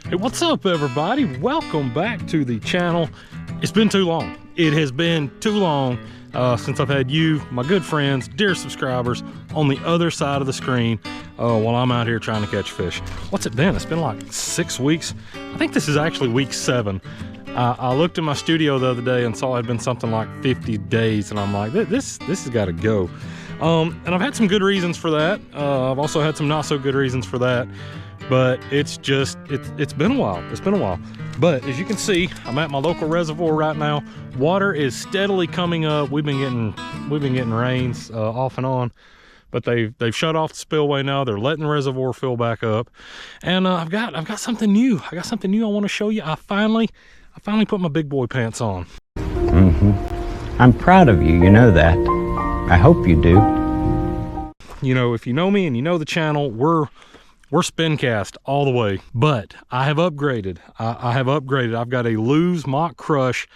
Hey, what's up everybody? Welcome back to the channel. It's been too long. It has been too long since I've had you, my good friends, dear subscribers, on the other side of the screen while I'm out here trying to catch fish. What's it been? It's been like 6 weeks. I think this is actually week 7. I looked in my studio the other day and saw it had been something like 50 days, and I'm like, this has got to go. And I've had some good reasons for that. I've also had some not so good reasons for that. But it's been a while. It's been a while. But as you can see, I'm at my local reservoir right now. Water is steadily coming up. We've been getting rains off and on, but they've shut off the spillway now. They're letting the reservoir fill back up, and I've got something new. I got something new I want to show you. I finally put my big boy pants on. I'm proud of you. You know that. I hope you do. You know, if you know me and you know the channel, we're spin cast all the way, but I have upgraded. I have upgraded. I've got a Lose Mock Crush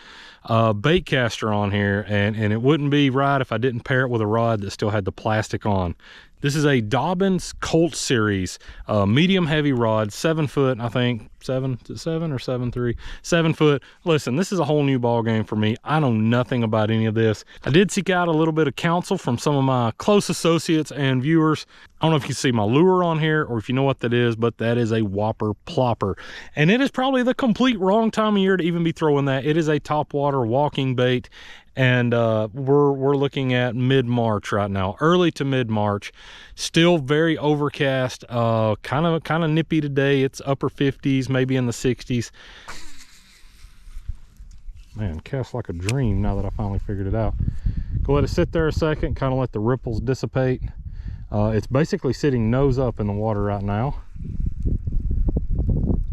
bait caster on here, and it wouldn't be right if I didn't pair it with a rod that still had the plastic on. This is a Dobbyn's Colt Series medium heavy rod, 7 foot, I think. 7 or 7.3, 7 foot. Listen, this is a whole new ball game for me. I know nothing about any of this. I did seek out a little bit of counsel from some of my close associates and viewers. I don't know if you see my lure on here or if you know what that is, but that is a Whopper Plopper, and it is probably the complete wrong time of year to even be throwing that. It is a topwater walking bait, and we're looking at mid-March right now, early to mid-March. Still very overcast, kind of nippy today. It's upper 50s, maybe in the 60s. Man, cast like a dream now that I finally figured it out. Go let it sit there a second, kind of let the ripples dissipate. It's basically sitting nose up in the water right now.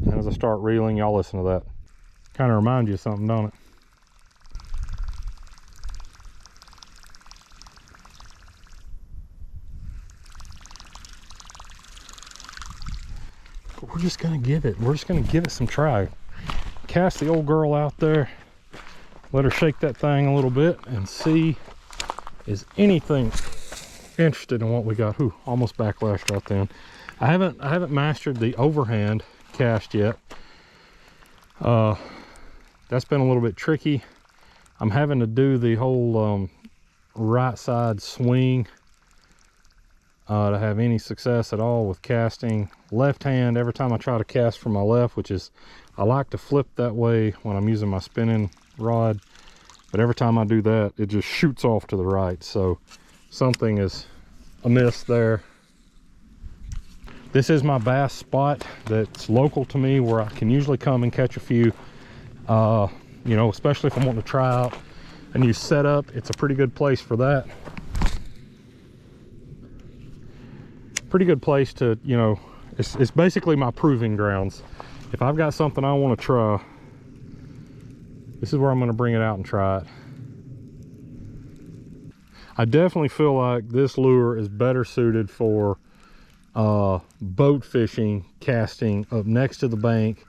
And as I start reeling, y'all listen to that. Kind of reminds you of something, don't it? We're just gonna give it some try. Cast the old girl out there, let her shake that thing a little bit and see, is anything interested in what we got. Ooh, almost backlashed right then. I haven't mastered the overhand cast yet. That's been a little bit tricky. I'm having to do the whole right side swing to have any success at all with casting. Left hand, every time I try to cast from my left, which is, I like to flip that way when I'm using my spinning rod, but every time I do that, it just shoots off to the right. So something is amiss there. This is my bass spot that's local to me, where I can usually come and catch a few. You know, especially if I'm wanting to try out a new setup, it's a pretty good place for that. Pretty good place to, you know, it's basically my proving grounds. If I've got something I want to try, this is where I'm going to bring it out and try it. I definitely feel like this lure is better suited for boat fishing, casting up next to the bank,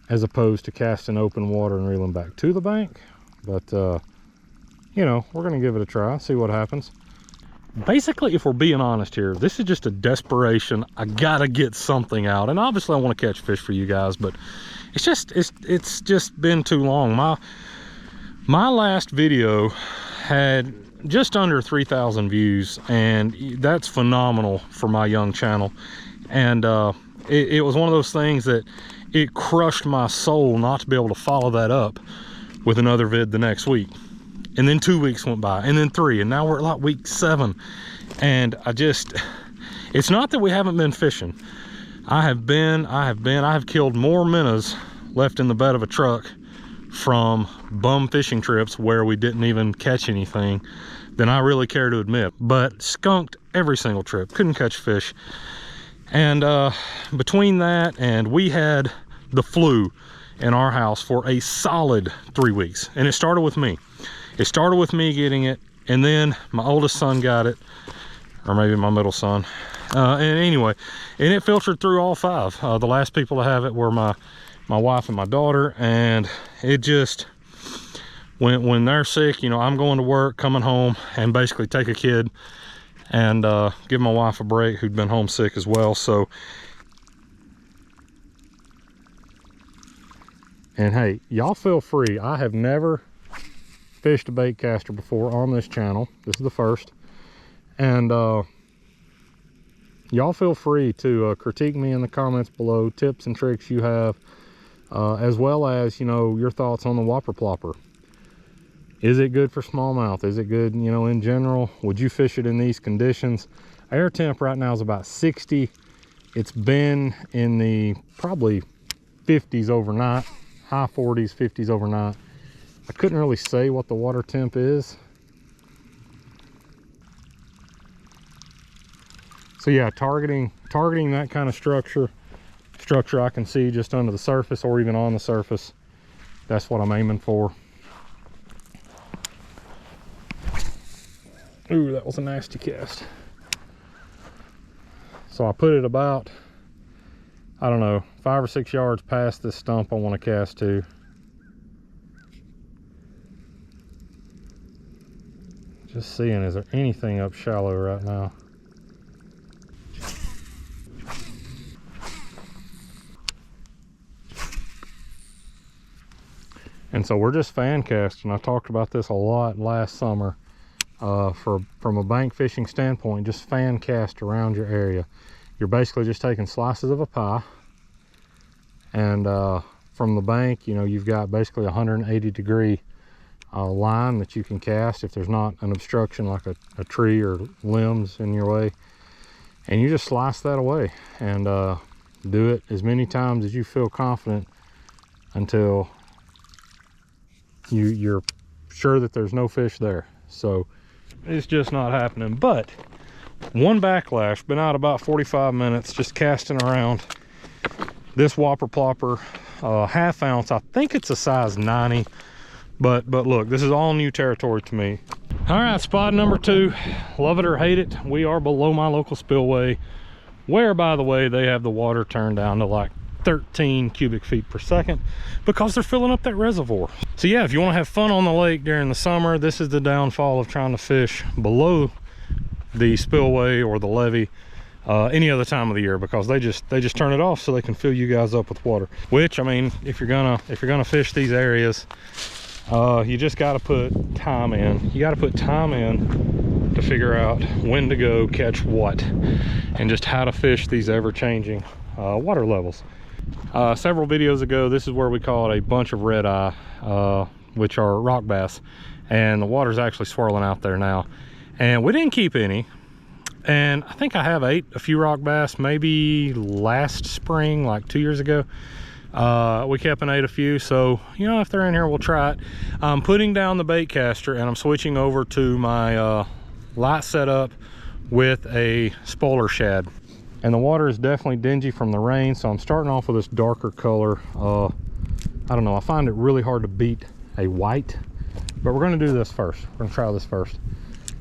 as opposed to casting open water and reeling back to the bank. But you know, we're going to give it a try, see what happens. Basically, if we're being honest here, this is just a desperation. I gotta get something out, and obviously I want to catch fish for you guys, but it's just been too long. My last video had just under 3,000 views, and that's phenomenal for my young channel. And it was one of those things that it crushed my soul not to be able to follow that up with another vid the next week. And then 2 weeks went by, and then 3, and now we're at like week 7. And it's not that we haven't been fishing. I have killed more minnows left in the bed of a truck from bum fishing trips where we didn't even catch anything than I really care to admit. But skunked every single trip, couldn't catch fish. And between that, and we had the flu in our house for a solid 3 weeks, and it started with me. It started with me getting it, and then my oldest son got it, or maybe my middle son. And anyway, and it filtered through all 5. The last people to have it were my wife and my daughter, and it just, when they're sick, you know, I'm going to work, coming home, and basically take a kid and give my wife a break, who'd been homesick as well. So And hey, y'all feel free. I have never fished a bait caster before on this channel. This is the first. And y'all feel free to critique me in the comments below, tips and tricks you have, as well as, you know, your thoughts on the Whopper Plopper. Is it good for smallmouth? Is it good, you know, in general? Would you fish it in these conditions? Air temp right now is about 60. It's been in the probably 50s overnight, high 40s, 50s overnight. I couldn't really say what the water temp is. So yeah, targeting that kind of structure I can see just under the surface or even on the surface. That's what I'm aiming for. Ooh, that was a nasty cast. So I put it about, I don't know, 5 or 6 yards past this stump I want to cast to. Just seeing, is there anything up shallow right now? And so we're just fan casting. I talked about this a lot last summer. From a bank fishing standpoint, just fan cast around your area. You're basically just taking slices of a pie, and from the bank, you know, you've got basically 180-degree line that you can cast if there's not an obstruction like a tree or limbs in your way, and you just slice that away and do it as many times as you feel confident until you're sure that there's no fish there. So it's just not happening. But one backlash, been out about 45 minutes just casting around this Whopper Plopper, half ounce. I think it's a size 90, but look, this is all new territory to me. All right, spot number 2, love it or hate it, we are below my local spillway, where, by the way, they have the water turned down to like 13 cubic feet per second because they're filling up that reservoir. So yeah, if you want to have fun on the lake during the summer, this is the downfall of trying to fish below the spillway or the levee any other time of the year, because they just turn it off so they can fill you guys up with water. Which, I mean, if you're gonna fish these areas, you just got to put time in. You got to put time in to figure out when to go catch what, and just how to fish these ever-changing water levels. Several videos ago, this is where we caught a bunch of red eye, which are rock bass, and the water's actually swirling out there now, and we didn't keep any. And I think I have ate a few rock bass maybe last spring, like 2 years ago. We kept and ate a few, so you know, if they're in here, we'll try it. I'm putting down the bait caster and I'm switching over to my light setup with a spoiler shad. And the water is definitely dingy from the rain, so I'm starting off with this darker color. I don't know, I find it really hard to beat a white, but we're gonna do this first. We're gonna try this first.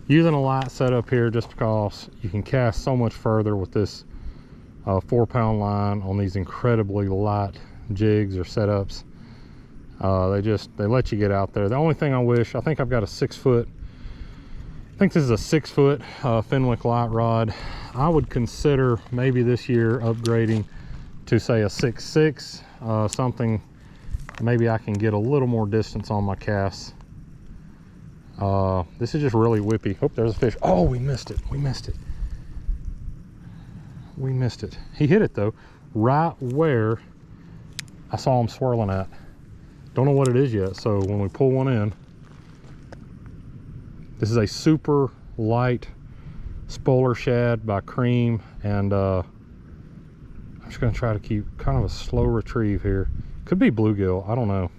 Using a light setup here just because you can cast so much further with this 4-pound line on these incredibly light jigs or setups. They let you get out there. The only thing I wish, I think I've got a 6-foot, I think this is a 6-foot Fenwick light rod. I would consider maybe this year upgrading to say a 6.6, something maybe I can get a little more distance on my casts. This is just really whippy. Oh, there's a fish. Oh, we missed it. We missed it. We missed it. He hit it though, right where I saw him swirling at. Don't know what it is yet, so when we pull one in, this is a super light spoiler shad by Cream, and I'm just gonna try to keep kind of a slow retrieve here. Could be bluegill, I don't know.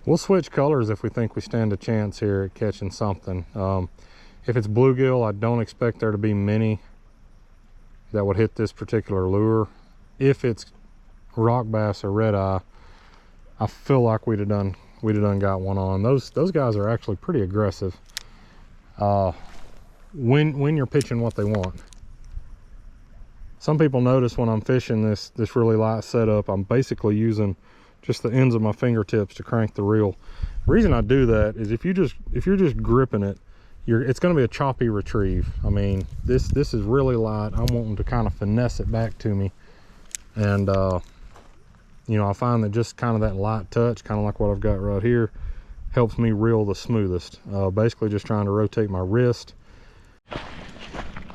We'll switch colors if we think we stand a chance here at catching something. If it's bluegill, I don't expect there to be many that would hit this particular lure. If it's rock bass or red eye, I feel like we'd have done got one on. Those guys are actually pretty aggressive when you're pitching what they want. Some people notice when I'm fishing this really light setup, I'm basically using just the ends of my fingertips to crank the reel. The reason I do that is if you're just gripping it, it's going to be a choppy retrieve. I mean, this is really light. I'm wanting to kind of finesse it back to me And you know, I find that just kind of that light touch, kind of like what I've got right here, helps me reel the smoothest. Basically just trying to rotate my wrist.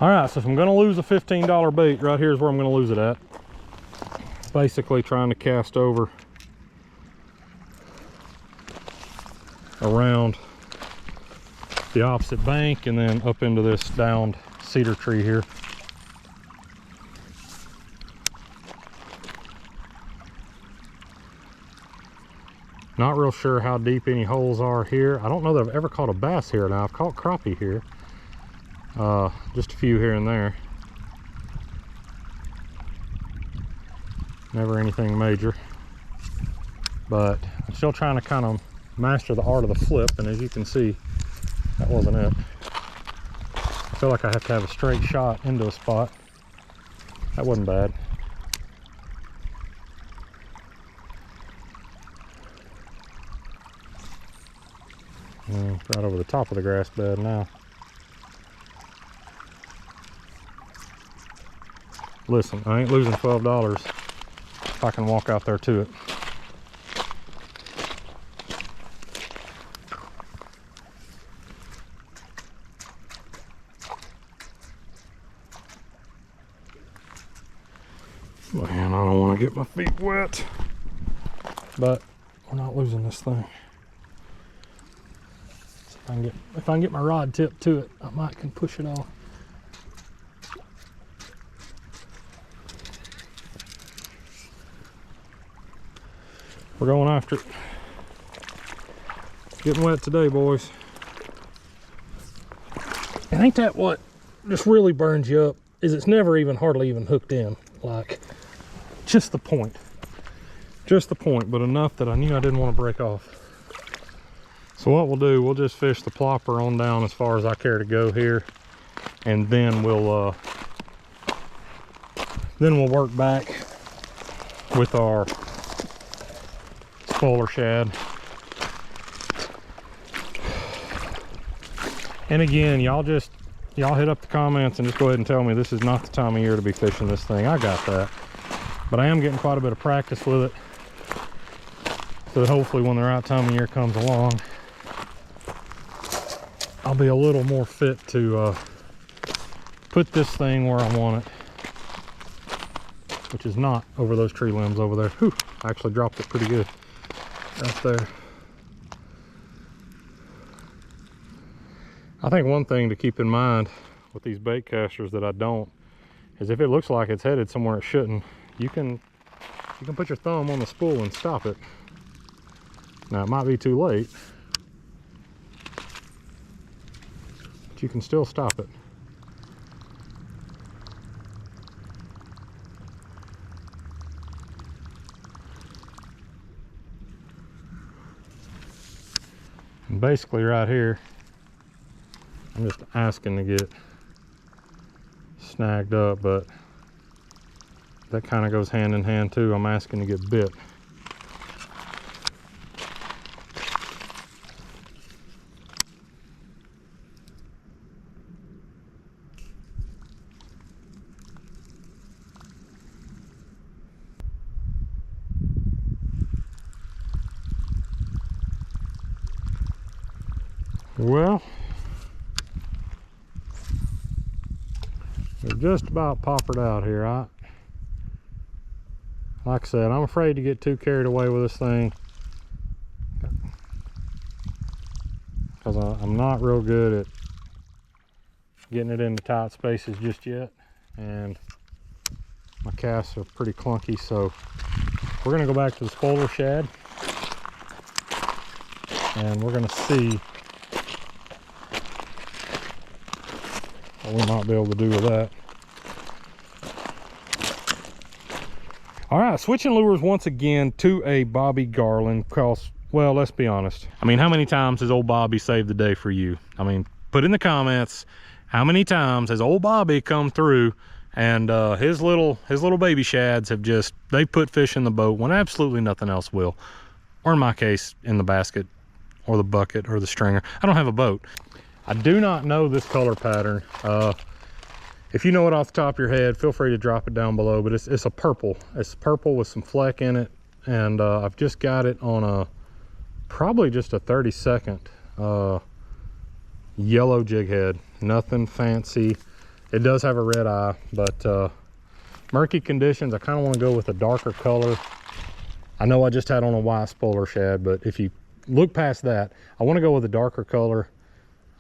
All right, so if I'm gonna lose a $15 bait, right here's where I'm gonna lose it at. Basically trying to cast over around the opposite bank and then up into this downed cedar tree here. Not real sure how deep any holes are here. I don't know that I've ever caught a bass here. Now I've caught crappie here. Just a few here and there. Never anything major. But I'm still trying to kind of master the art of the flip, and as you can see, that wasn't it. I feel like I have to have a straight shot into a spot. That wasn't bad. Right over the top of the grass bed now. Listen, I ain't losing $12 if I can walk out there to it. Man, I don't want to get my feet wet, but we're not losing this thing. If I can get my rod tip to it, I might can push it off. We're going after it. Getting wet today, boys. And ain't that what just really burns you up? Is it's never even hardly even hooked in. Like, just the point. Just the point, but enough that I knew I didn't want to break off. So what we'll do, we'll just fish the plopper on down as far as I care to go here, and then we'll work back with our spoiler shad. And again, y'all hit up the comments and just go ahead and tell me this is not the time of year to be fishing this thing. I got that, but I am getting quite a bit of practice with it, so that hopefully when the right time of year comes along, I'll be a little more fit to put this thing where I want it, which is not over those tree limbs over there. Whew, I actually dropped it pretty good right there. I think one thing to keep in mind with these bait casters that I don't is if it looks like it's headed somewhere it shouldn't, you can put your thumb on the spool and stop it. Now it might be too late, but you can still stop it. And basically right here, I'm just asking to get snagged up, but that kind of goes hand in hand too. I'm asking to get bit. Well, we're just about poppered out here. Like I said, I'm afraid to get too carried away with this thing because I'm not real good at getting it into tight spaces just yet, and my casts are pretty clunky. So we're going to go back to the spoiler shad, and we're going to see what we might be able to do with that. All right, switching lures once again to a Bobby Garland, because, well, let's be honest. I mean, how many times has old Bobby saved the day for you? I mean, put in the comments, how many times has old Bobby come through and his little baby shads have just, they put fish in the boat when absolutely nothing else will. Or in my case, in the basket or the bucket or the stringer. I don't have a boat. I do not know this color pattern. If you know it off the top of your head, feel free to drop it down below, but it's a purple. It's purple with some fleck in it, and I've just got it on a, probably just a 32nd yellow jig head. Nothing fancy. It does have a red eye, but murky conditions, I kind of want to go with a darker color. I know I just had on a white spoiler shad, but if you look past that, I want to go with a darker color.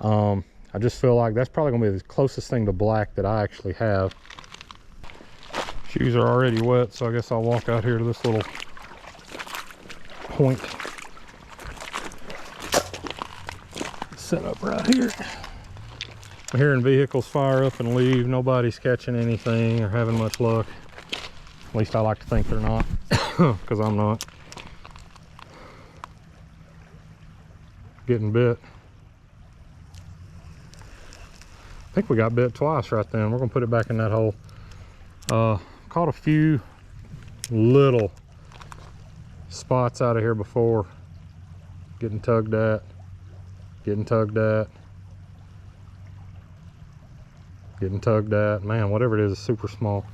I just feel like that's probably gonna be the closest thing to black that I actually have. Shoes are already wet, so I guess I'll walk out here to this little point. Set up right here. I'm hearing vehicles fire up and leave. Nobody's catching anything or having much luck. At least I like to think they're not, because I'm not. Getting bit. I think we got bit twice right then. We're gonna put it back in that hole. Caught a few little spots out of here before. Getting tugged at, getting tugged at, getting tugged at. Man, whatever it is super small.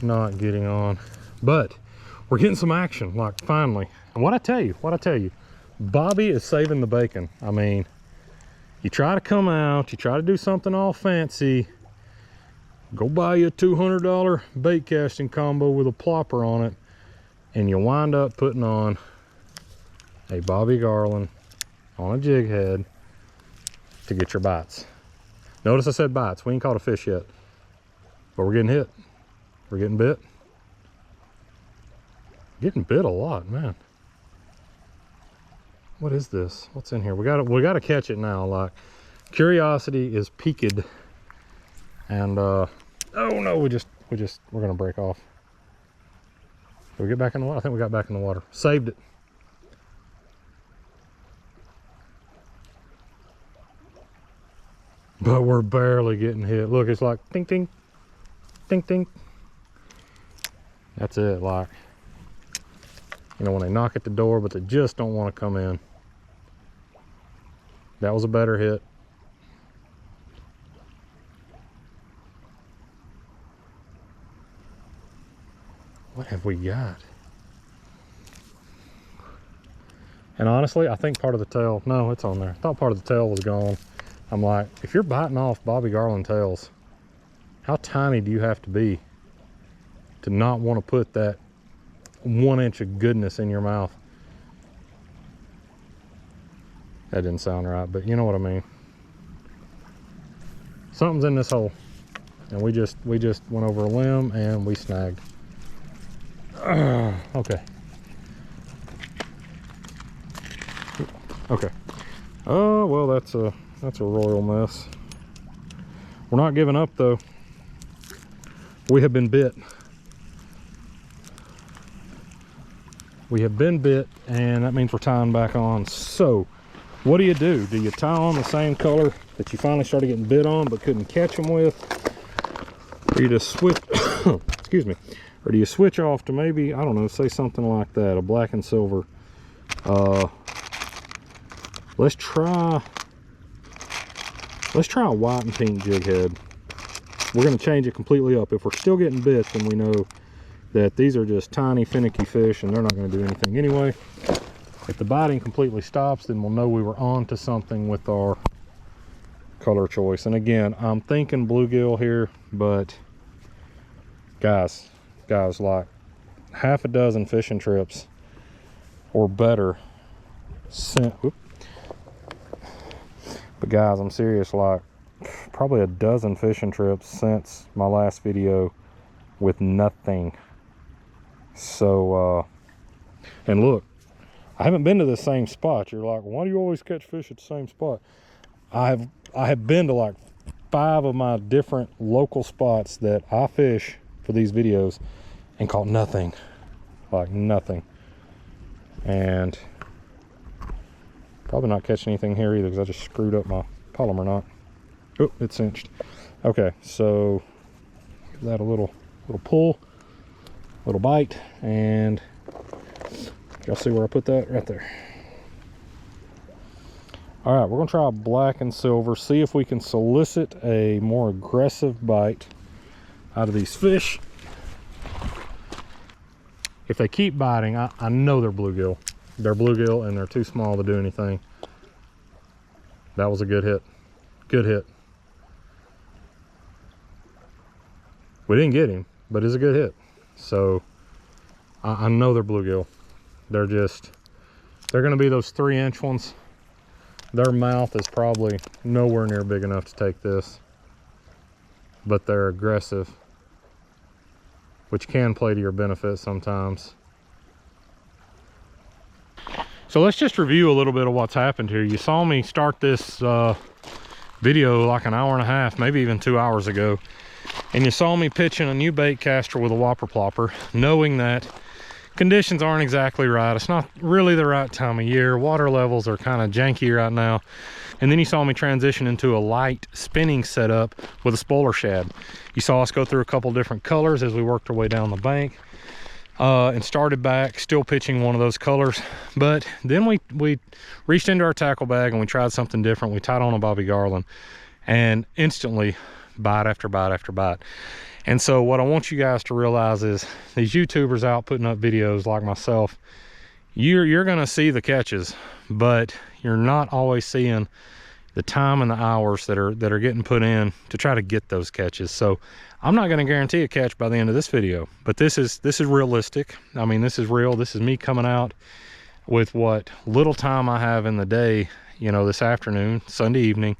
Not getting on, but we're getting some action, like finally. And what I tell you, Bobby is saving the bacon. I mean, you try to come out, you try to do something all fancy, go buy you a $200 bait casting combo with a plopper on it, and you wind up putting on a Bobby Garland on a jig head to get your bites. Notice I said bites. We ain't caught a fish yet, but we're getting hit. We're getting bit. Getting bit a lot, man. What is this? What's in here? We gotta catch it now. Like, curiosity is peaked, and oh no, we're gonna break off. Did we get back in the water? I think we got back in the water. Saved it. But we're barely getting hit. Look, it's like ding ding, ding ding. That's it. Like, you know, when they knock at the door, but they just don't want to come in. That was a better hit. What have we got? And honestly, I think part of the tail, no, it's on there. I thought part of the tail was gone. I'm like, if you're biting off Bobby Garland tails, how tiny do you have to be to not want to put that 1 inch of goodness in your mouth? That didn't sound right, but you know what I mean. Something's in this hole, and we just went over a limb and we snagged. Okay. Okay. Oh well, that's a royal mess. We're not giving up though. We have been bit. We have been bit, and that means we're tying back on. So what do? Do you tie on the same color that you finally started getting bit on but couldn't catch them with? Or you just switch, excuse me, or do you switch off to maybe, I don't know, say something like that, a black and silver. Let's try a white and pink jig head. We're going to change it completely up. If we're still getting bit, then we know that these are just tiny finicky fish and they're not going to do anything anyway. If the biting completely stops, then we'll know we were on to something with our color choice. And again, I'm thinking bluegill here, but guys, like half a dozen fishing trips or better sent. But guys, I'm serious, like probably a dozen fishing trips since my last video with nothing. So and look, I haven't been to the same spot. You're like, why do you always catch fish at the same spot? I have been to like 5 of my different local spots that I fish for these videos and caught nothing. Like nothing. And probably not catching anything here either because I just screwed up my polymer knot. Oh, it's cinched. Okay, so give that a little pull, little bite, and y'all see where I put that? Right there. All right, we're gonna try black and silver, see if we can solicit a more aggressive bite out of these fish. If they keep biting, I know they're bluegill. They're bluegill and they're too small to do anything. That was a good hit. Good hit. We didn't get him, but it's a good hit. So I know they're bluegill. They're gonna be those 3-inch ones. Their mouth is probably nowhere near big enough to take this, but they're aggressive, which can play to your benefit sometimes. So let's just review a little bit of what's happened here. You saw me start this video like an hour and a half, maybe even 2 hours ago. And you saw me pitching a new bait caster with a Whopper Plopper, knowing that conditions aren't exactly right. It's not really the right time of year. Water levels are kind of janky right now. And then you saw me transition into a light spinning setup with a spoiler shad. You saw us go through a couple different colors as we worked our way down the bank, and started back still pitching one of those colors. But then we reached into our tackle bag and we tried something different. We tied on a Bobby Garland and instantly bite after bite after bite. And so what I want you guys to realize is these YouTubers out putting up videos like myself, you're gonna see the catches, but you're not always seeing the time and the hours that are getting put in to try to get those catches. So I'm not gonna guarantee a catch by the end of this video, but this is realistic. I mean, this is real. This is me coming out with what little time I have in the day, you know, this afternoon, Sunday evening,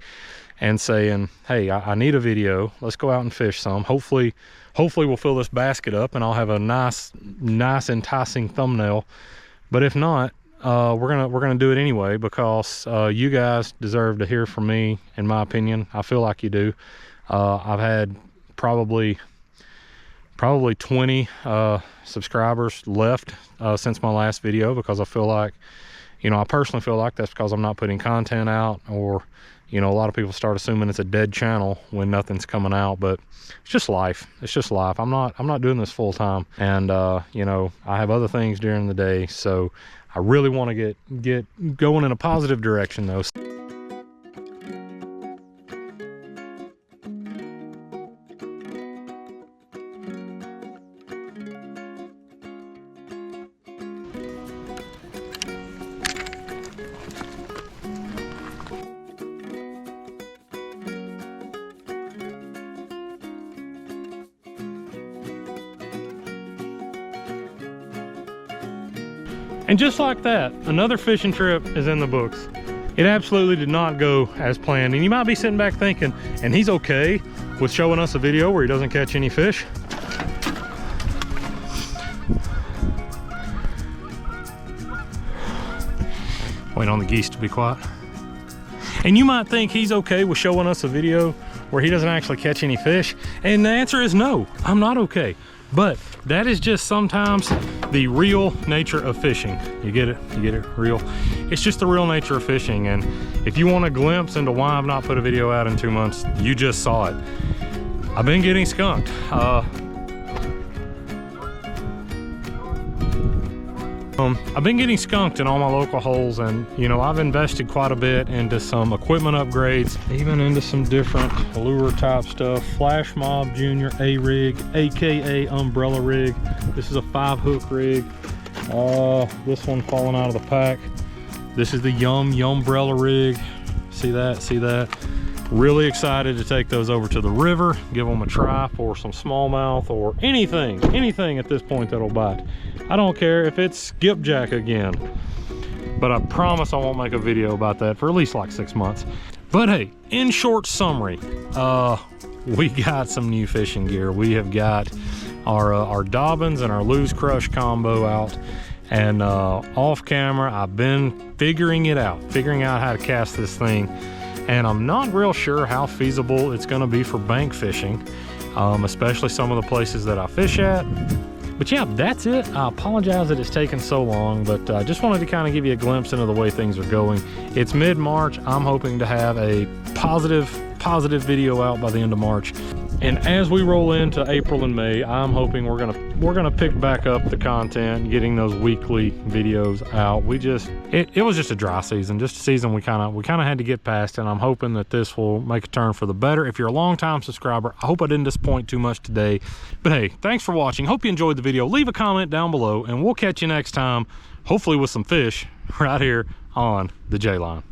and saying, hey, I need a video. Let's go out and fish some. Hopefully we'll fill this basket up and I'll have a nice enticing thumbnail. But if not, we're gonna do it anyway, because you guys deserve to hear from me, in my opinion. I feel like you do. I've had probably 20 subscribers left since my last video, because I feel like, you know, I personally feel like that's because I'm not putting content out, or, you know, a lot of people start assuming it's a dead channel when nothing's coming out. But it's just life. It's just life. I'm not doing this full time, and you know, I have other things during the day. So I really want to get going in a positive direction though. And just like that, another fishing trip is in the books. It absolutely did not go as planned. And you might be sitting back thinking, and he's okay with showing us a video where he doesn't catch any fish. Wait on the geese to be quiet. And you might think he's okay with showing us a video where he doesn't actually catch any fish. And the answer is no, I'm not okay. But that is just sometimes the real nature of fishing. You get it? You get it? Real. It's just the real nature of fishing. And if you want a glimpse into why I've not put a video out in 2 months, you just saw it. I've been getting skunked. I've been getting skunked in all my local holes, and you know, I've invested quite a bit into some equipment upgrades, even into some different lure type stuff. Flash Mob Junior A rig, aka umbrella rig. This is a 5-hook rig. This one falling out of the pack. This is the Yumbrella rig. See that? See that? Really excited to take those over to the river, give them a try for some smallmouth or anything at this point that'll bite. I don't care if it's skipjack again, but I promise I won't make a video about that for at least like 6 months. But hey, in short summary, we got some new fishing gear. We have got our Dobbins and our Lose Crush combo out, and off camera I've been figuring out how to cast this thing. And I'm not real sure how feasible it's gonna be for bank fishing, especially some of the places that I fish at. But yeah, that's it. I apologize that it's taken so long, but I just wanted to kind of give you a glimpse into the way things are going. It's mid-March. I'm hoping to have a positive video out by the end of March. And as we roll into April and May, I'm hoping we're gonna pick back up the content, getting those weekly videos out. It was just a dry season, just a season we kind of had to get past, and I'm hoping that this will make a turn for the better. If you're a long-time subscriber, I hope I didn't disappoint too much today. But hey, thanks for watching. Hope you enjoyed the video. Leave a comment down below, and we'll catch you next time, hopefully with some fish right here on the J-Line.